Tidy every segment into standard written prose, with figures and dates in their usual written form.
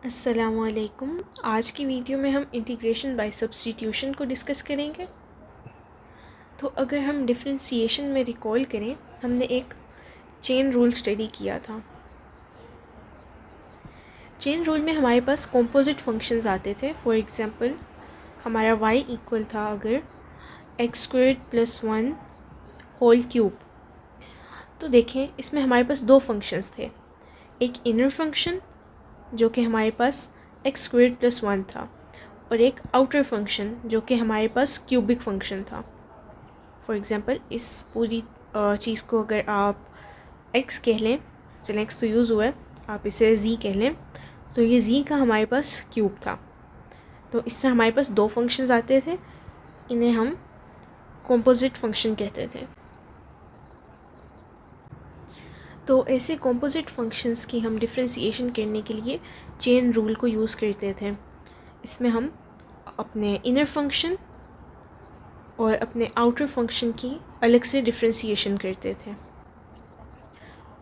अस्सलामुअलैकुम। आज की वीडियो में हम इंटीग्रेशन बाय सब्स्टिट्यूशन को डिस्कस करेंगे। तो अगर हम डिफरेंशिएशन में रिकॉल करें, हमने एक चेन रूल स्टडी किया था। चेन रूल में हमारे पास कॉम्पोजिट फंक्शंस आते थे। फॉर एग्ज़ाम्पल हमारा y इक्वल था अगर x² + 1 होल क्यूब। तो देखें, इसमें हमारे पास दो फंक्शंस थे, एक इनर फंक्शन जो कि हमारे पास x² + 1 था और एक आउटर फंक्शन जो कि हमारे पास क्यूबिक फंक्शन था। फॉर एग्ज़ाम्पल इस पूरी चीज़ को अगर आप x कह लें, चलें x तो यूज़ हुआ है, आप इसे z कह लें, तो ये z का हमारे पास क्यूब था। तो इससे हमारे पास दो फंक्शंस आते थे, इन्हें हम कॉम्पोजिट फंक्शन कहते थे। तो ऐसे कॉम्पोजिट फंक्शंस की हम डिफरेंशिएशन करने के लिए चेन रूल को यूज़ करते थे। इसमें हम अपने इनर फंक्शन और अपने आउटर फंक्शन की अलग से डिफरेंशिएशन करते थे।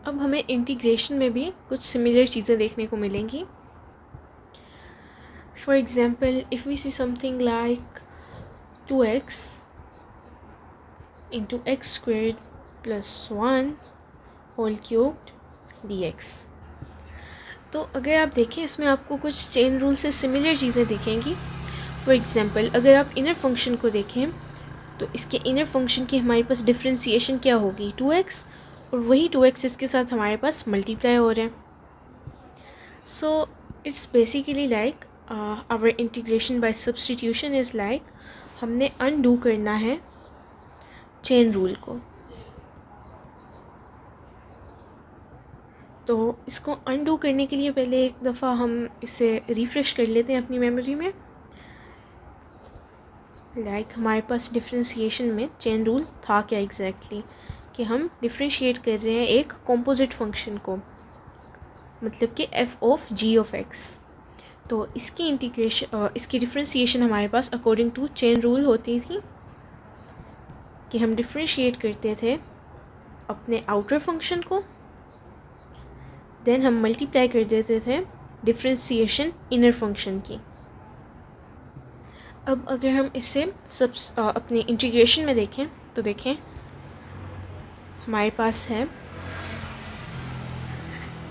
अब हमें इंटीग्रेशन में भी कुछ सिमिलर चीज़ें देखने को मिलेंगी। For example if we see something like 2x × x² + 1 whole cubed dx। तो अगर आप देखें, इसमें आपको कुछ चेन रूल से सिमिलर चीज़ें दिखेंगी। फॉर एग्ज़ाम्पल अगर आप इनर फंक्शन को देखें, तो इसके इनर फंक्शन की हमारे पास डिफरेंशिएशन क्या होगी, 2x, और वही 2x इसके साथ हमारे पास मल्टीप्लाई हो रहा है। So it's basically like our integration by substitution is like हमने अनडू करना है चेन रूल को। तो इसको अनडू करने के लिए पहले एक दफ़ा हम इसे रिफ़्रेश कर लेते हैं अपनी मेमोरी में। हमारे पास डिफरेंशिएशन में चेन रूल था क्या एग्जैक्टली, कि हम डिफरेंशिएट कर रहे हैं एक कॉम्पोजिट फंक्शन को, मतलब कि f(g)(x). तो इसकी इसकी डिफरेंशिएशन हमारे पास अकॉर्डिंग टू चेन रूल होती थी कि हम डिफरेंशिएट करते थे अपने आउटर फंक्शन को, देन हम मल्टीप्लाई कर देते थे डिफरेंशिएशन इनर फंक्शन की। अब अगर हम इसे अपने इंटीग्रेशन में देखें, तो देखें हमारे पास है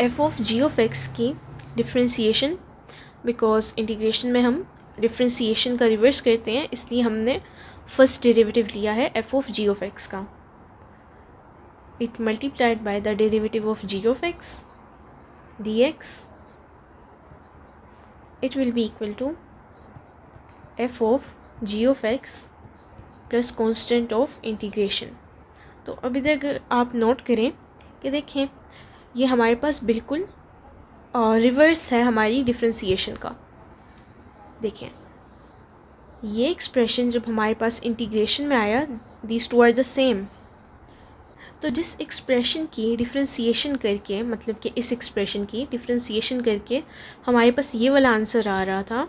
f(g)(x) की डिफरेंशिएशन। बिकॉज इंटीग्रेशन में हम डिफरेंशिएशन का रिवर्स करते हैं, इसलिए हमने फर्स्ट डेरिवेटिव लिया है f(g)(x) का। It multiplied by the derivative of g(x) dx, it will be equal to f(g)(x) plus constant of integration. तो अब इधर अगर आप नोट करें कि देखें, ये हमारे पास बिल्कुल रिवर्स है हमारी डिफरेंशिएशन का। देखें, ये एक्सप्रेशन जब हमारे पास इंटीग्रेशन में आया, these two are the same. तो जिस एक्सप्रेशन की डिफरेंशिएशन करके, मतलब कि इस एक्सप्रेशन की डिफरेंशिएशन करके हमारे पास ये वाला आंसर आ रहा था,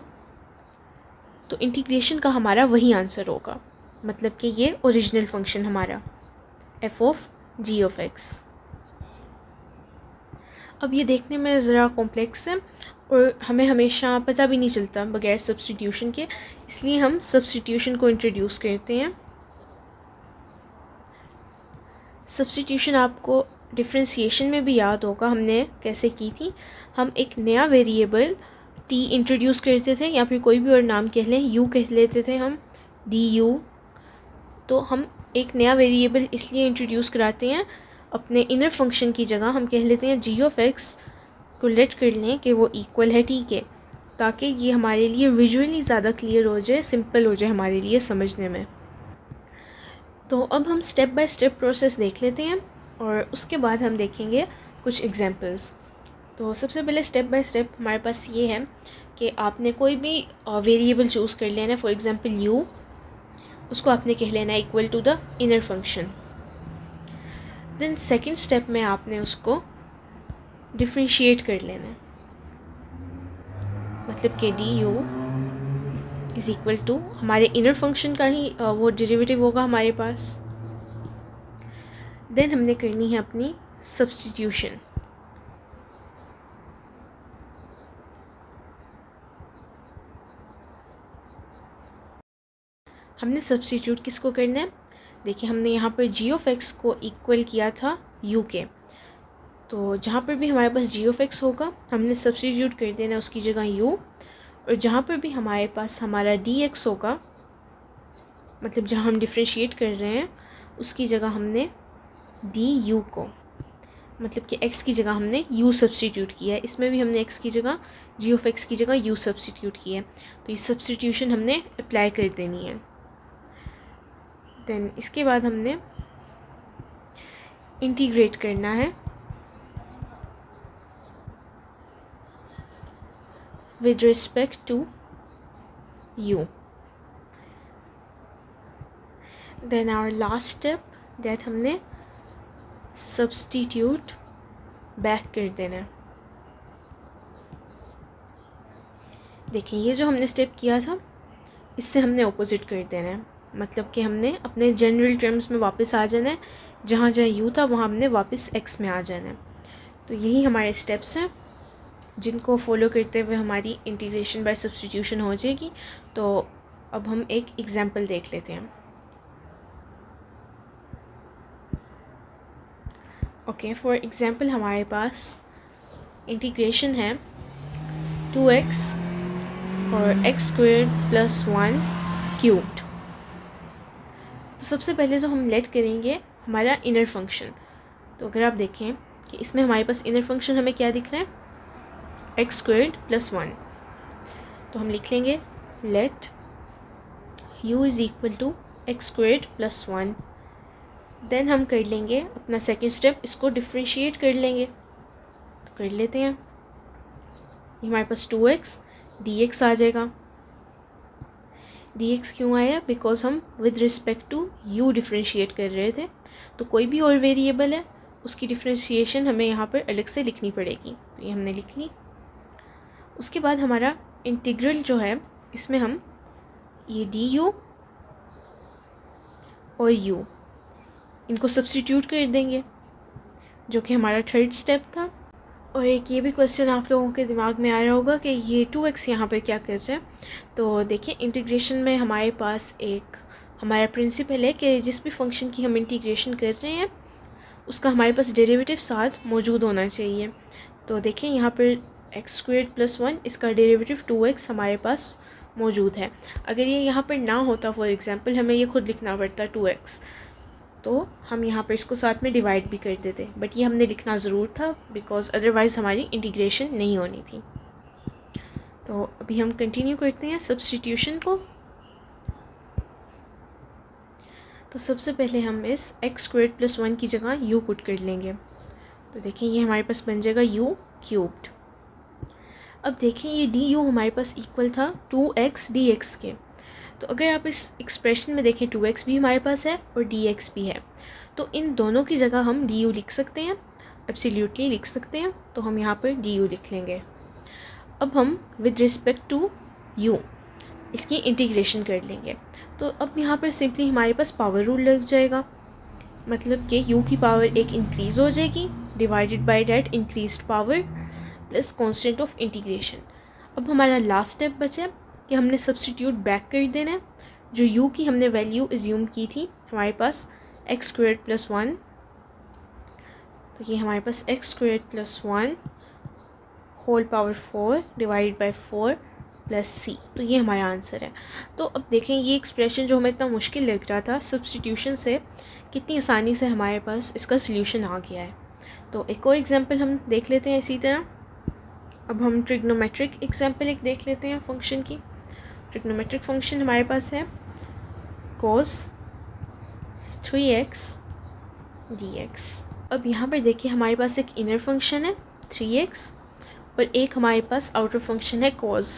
तो इंटीग्रेशन का हमारा वही आंसर होगा, मतलब कि ये ओरिजिनल फंक्शन हमारा f(g)(x). अब ये देखने में ज़रा कॉम्प्लेक्स है और हमें हमेशा पता भी नहीं चलता बगैर सब्स्टिट्यूशन के, इसलिए हम सब्स्टिट्यूशन को इंट्रोड्यूस करते हैं। सब्स्टिट्यूशन आपको डिफरेंशिएशन में भी याद होगा हमने कैसे की थी। हम एक नया वेरिएबल t इंट्रोड्यूस करते थे, या फिर कोई भी और नाम कह लें, u कह लेते थे हम, du। तो हम एक नया वेरिएबल इसलिए इंट्रोड्यूस कराते हैं अपने इनर फंक्शन की जगह, हम कह लेते हैं g(x) को लेट कर लें कि वो इक्वल है t के, ताकि ये हमारे लिए विजुअली ज़्यादा क्लियर हो जाए, सिंपल हो जाए हमारे लिए समझने में। तो अब हम स्टेप बाय स्टेप प्रोसेस देख लेते हैं और उसके बाद हम देखेंगे कुछ एग्जांपल्स। तो सबसे पहले स्टेप बाय स्टेप हमारे पास ये है कि आपने कोई भी वेरिएबल चूज़ कर लेना। फॉर एग्जांपल u, उसको आपने कह लेना equal to the inner function. Then second step में आपने उसको डिफरेंशिएट कर लेना, मतलब कि du इज़ इक्वल टू हमारे इनर फंक्शन का ही वो डेरिवेटिव होगा हमारे पास। देन हमने करनी है अपनी सब्स्टिट्यूशन। हमने सब्स्टिट्यूट किसको करना है, देखिए हमने यहाँ पर जी ऑफ एक्स को इक्वल किया था यू के, तो जहाँ पर भी हमारे पास जी ऑफ एक्स होगा हमने सब्स्टिट्यूट कर देना उसकी जगह यू, और जहाँ पर भी हमारे पास हमारा डी एक्स होगा, मतलब जहाँ हम डिफ्रेंशिएट कर रहे हैं उसकी जगह हमने डी यू को, मतलब कि x की जगह हमने u सब्स्टिट्यूट किया है, इसमें भी हमने x की जगह g ऑफ x की जगह u सब्स्टिट्यूट किया है, तो ये सब्स्टिट्यूशन हमने अप्लाई कर देनी है। देन इसके बाद हमने इंटीग्रेट करना है with respect to u। Then our last step that हमने सब्स्टिट्यूट बैक कर देना है। देखिए ये जो हमने स्टेप किया था इससे हमने ऑपोजिट कर देना है, मतलब कि हमने अपने जनरल टर्म्स में वापस आ जाना है, जहाँ जहाँ यू था वहाँ हमने वापस एक्स में आ जाना है। तो यही हमारे स्टेप्स हैं जिनको फॉलो करते हुए हमारी इंटीग्रेशन बाय सब्स्टिट्यूशन हो जाएगी। तो अब हम एक एग्जांपल देख लेते हैं। ओके, फॉर एग्ज़ाम्पल हमारे पास इंटीग्रेशन है 2x और x² + 1 क्यूब्ड। तो सबसे पहले तो हम लेट करेंगे हमारा इनर फंक्शन। तो अगर आप देखें कि इसमें हमारे पास इनर फंक्शन हमें क्या दिख रहा है, x² + 1। तो हम लिख लेंगे लेट u = x² + 1। देन हम कर लेंगे अपना सेकेंड स्टेप, इसको डिफ्रेंशिएट कर लेंगे। तो कर लेते हैं, ये हमारे पास 2x dx आ जाएगा। dx क्यों आया, बिकॉज हम with respect to u differentiate कर रहे थे, तो कोई भी और वेरिएबल है उसकी डिफ्रेंशिएशन हमें यहाँ पर अलग से लिखनी पड़ेगी। तो ये हमने लिख ली। उसके बाद हमारा इंटीग्रल जो है इसमें हम ये du और u इनको सब्स्टिट्यूट कर देंगे, जो कि हमारा थर्ड स्टेप था। और एक ये भी क्वेश्चन आप लोगों के दिमाग में आ रहा होगा कि ये 2x यहाँ पे क्या कर रहा है। तो देखिए इंटीग्रेशन में हमारे पास एक हमारा प्रिंसिपल है कि जिस भी फंक्शन की हम इंटीग्रेशन कर रहे हैं उसका हमारे पास डेरिवेटिव साथ मौजूद होना चाहिए। तो देखिए यहाँ पर x² + 1 इसका डेरिवेटिव 2x हमारे पास मौजूद है। अगर ये यहाँ पर ना होता, फॉर एग्ज़ाम्पल हमें ये खुद लिखना पड़ता 2x, तो हम यहाँ पर इसको साथ में डिवाइड भी कर देते, बट ये हमने लिखना ज़रूर था बिकॉज़ अदरवाइज़ हमारी इंटीग्रेशन नहीं होनी थी। तो अभी हम कंटिन्यू करते हैं सब्स्टिट्यूशन को। तो सबसे पहले हम इस x² + 1 की जगह u पुट कर लेंगे। तो देखिए ये हमारे पास बन जाएगा u³। अब देखें ये du हमारे पास इक्वल था 2x dx के। तो अगर आप इस एक्सप्रेशन में देखें 2x भी हमारे पास है और dx भी है, तो इन दोनों की जगह हम du लिख सकते हैं, एब्सोल्युटली लिख सकते हैं। तो हम यहाँ पर du लिख लेंगे। अब हम विद रिस्पेक्ट टू u इसकी इंटीग्रेशन कर लेंगे। तो अब यहाँ पर सिंपली हमारे पास पावर रूल लग जाएगा, मतलब कि u की पावर एक इंक्रीज़ हो जाएगी divided by that increased power plus constant of integration. अब हमारा लास्ट स्टेप बचा कि हमने सब्स्टिट्यूट बैक कर देना है। जो u की हमने वैल्यू एज्यूम की थी हमारे पास x² + 1, तो ये हमारे पास x² + 1 whole power 4 divide by 4 plus c। तो ये हमारा आंसर है। तो अब देखें ये एक्सप्रेशन जो हमें इतना मुश्किल लग रहा था सब्स्टिट्यूशन से, कितनी आसानी से हमारे पास इसका सल्यूशन आ गया है। तो एक और एग्जांपल हम देख लेते हैं इसी तरह। अब हम ट्रिग्नोमेट्रिक एग्जांपल एक देख लेते हैं फंक्शन की। ट्रिग्नोमेट्रिक फंक्शन हमारे पास है cos 3x dx। अब यहाँ पर देखिए हमारे पास एक इनर फंक्शन है 3x और एक हमारे पास आउटर फंक्शन है cos।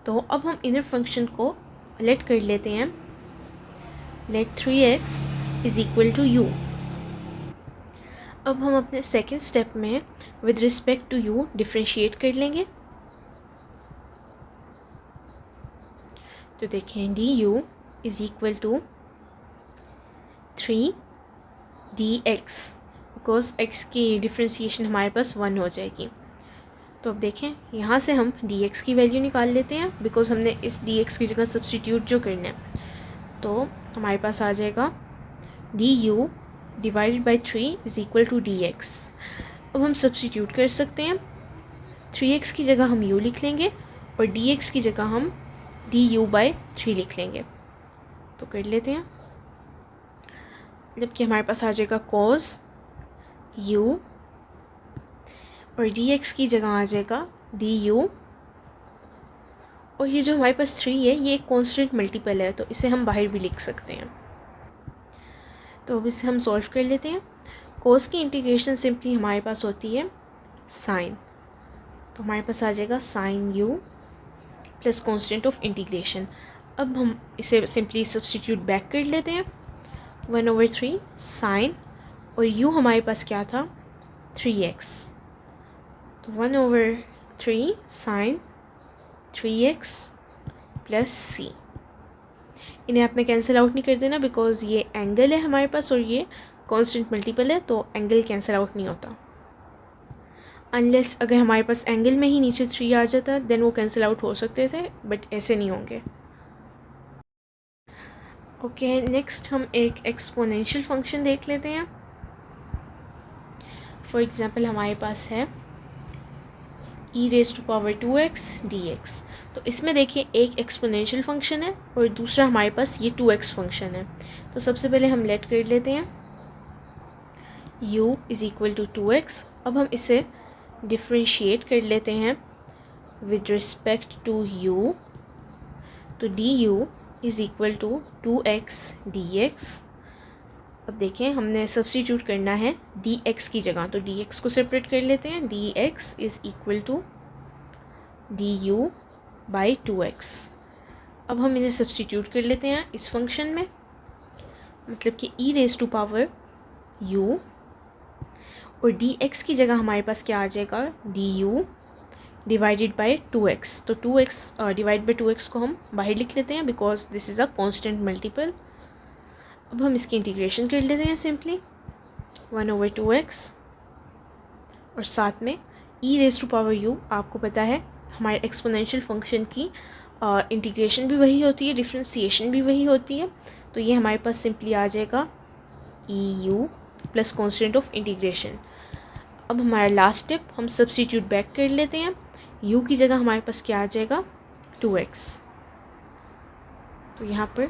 तो अब हम इनर फंक्शन को लेट कर लेते हैं, लेट 3x = u। अब हम अपने सेकेंड स्टेप में with respect to u differentiate कर लेंगे। तो देखें du = 3dx, बिकॉज x की डिफ्रेंशिएशन हमारे पास 1 हो जाएगी। तो अब देखें यहाँ से हम dx की वैल्यू निकाल लेते हैं, बिकॉज हमने इस dx की जगह सब्स्टिट्यूट जो करना है। तो हमारे पास आ जाएगा du divided by 3 is equal to dx। अब हम सब्स्टिट्यूट कर सकते हैं, 3x की जगह हम u लिख लेंगे और dx की जगह हम du बाई 3 लिख लेंगे। तो कर लेते हैं, जबकि हमारे पास आ जाएगा cos u और dx की जगह आ जाएगा du। और ये जो हमारे पास 3 है ये एक कांस्टेंट मल्टीपल है, तो इसे हम बाहर भी लिख सकते हैं। तो अब इसे हम सॉल्व कर लेते हैं। cos की इंटीग्रेशन सिंपली हमारे पास होती है साइन, तो हमारे पास आ जाएगा sine u plus constant of integration. अब हम इसे सिंपली सब्स्टिट्यूट बैक कर लेते हैं, 1/3 साइन और u हमारे पास क्या था 3x, तो 1/3 साइन 3x प्लस c। इन्हें आपने कैंसिल आउट नहीं कर देना बिकॉज ये एंगल है हमारे पास और ये कांस्टेंट मल्टीपल है, तो एंगल कैंसिल आउट नहीं होता। अनलेस अगर हमारे पास एंगल में ही नीचे 3 आ जाता देन वो कैंसिल आउट हो सकते थे, बट ऐसे नहीं होंगे। ओके, नेक्स्ट हम एक एक्सपोनेंशियल फंक्शन देख लेते हैं। फॉर एग्जांपल हमारे पास है e⁻²x dx। तो इसमें देखिए एक एक्सपोनेंशियल फंक्शन है और दूसरा हमारे पास ये 2x फंक्शन है। तो सबसे पहले हम लेट कर लेते हैं u is equal to 2x। अब हम इसे डिफ्रेंशिएट कर लेते हैं विद रिस्पेक्ट टू u, तो du is equal to 2x dx। अब देखें हमने सब्स्टिट्यूट करना है dx की जगह, तो dx को सेपरेट कर लेते हैं, dx is equal to du by 2x। अब हम इन्हें सब्स्टिट्यूट कर लेते हैं इस फंक्शन में, मतलब कि e⁻u और dx की जगह हमारे पास क्या आ जाएगा du डिवाइडेड बाई 2x। तो 2x डिवाइड बाई 2x को हम बाहर लिख लेते हैं because this is a constant multiple. अब हम इसकी इंटीग्रेशन कर लेते हैं सिंपली 1/2x और साथ में e⁻u। आपको पता है हमारे एक्सपोनेंशियल फंक्शन की इंटीग्रेशन भी वही होती है, डिफ्रेंसिएशन भी वही होती है, तो ये हमारे पास सिंपली आ जाएगा eu plus constant of integration. अब हमारा लास्ट स्टेप हम सब्स्टिट्यूट बैक कर लेते हैं, u की जगह हमारे पास क्या आ जाएगा 2x, तो यहाँ पर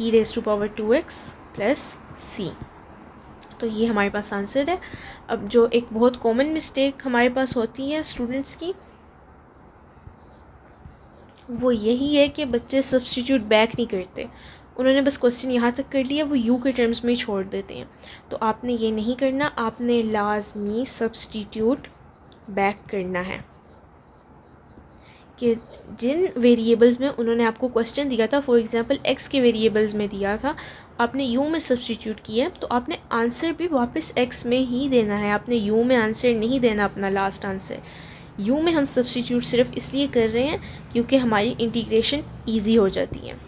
e⁻2x प्लस c। तो ये हमारे पास आंसर है। अब जो एक बहुत कॉमन मिस्टेक हमारे पास होती है स्टूडेंट्स की, वो यही है कि बच्चे सब्स्टिट्यूट बैक नहीं करते, उन्होंने बस क्वेश्चन यहाँ तक कर लिया, वो यू के टर्म्स में ही छोड़ देते हैं। तो आपने ये नहीं करना, आपने लाजमी सब्स्टिट्यूट बैक करना है कि जिन वेरिएबल्स में उन्होंने आपको क्वेश्चन दिया था, फॉर एग्जांपल एक्स के वेरिएबल्स में दिया था, आपने यू में सब्स्टिट्यूट किया, तो आपने आंसर भी वापस एक्स में ही देना है, आपने यू में आंसर नहीं देना अपना लास्ट आंसर। यू में हम सब्स्टिट्यूट सिर्फ इसलिए कर रहे हैं क्योंकि हमारी इंटीग्रेशन ईजी हो जाती है।